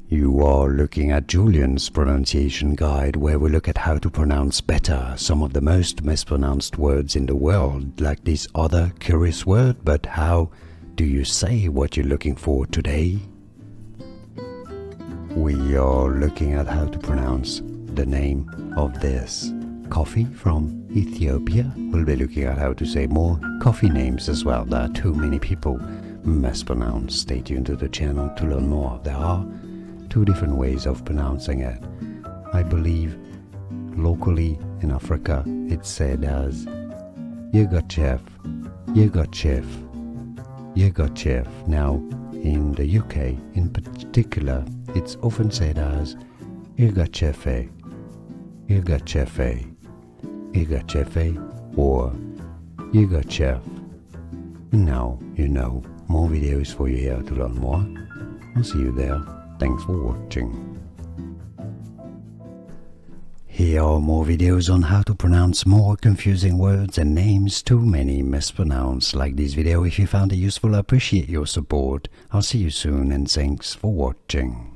You are looking at Julian's pronunciation guide, where we look at how to pronounce better some of the most mispronounced words in the world, like this other curious word. But how do you say what you're looking for today? We are looking at how to pronounce the name of this coffee from Ethiopia. We'll be looking at how to say more coffee names as well. There are too many people mispronounce. Stay tuned to the channel to learn more. There are two different ways of pronouncing it. I believe locally in Africa it's said as Yirgacheffe, Yirgacheffe, Yirgacheffe. Now in the UK in particular it's often said as Yirgacheffe, Yirgacheffe, Yirgacheffe or Yirgacheffe. Now you know. More videos for you here to learn more. I'll see you there. Thanks for watching. Here are more videos on how to pronounce more confusing words and names too many mispronounced. Like this video if you found it useful. I appreciate your support. I'll see you soon and thanks for watching.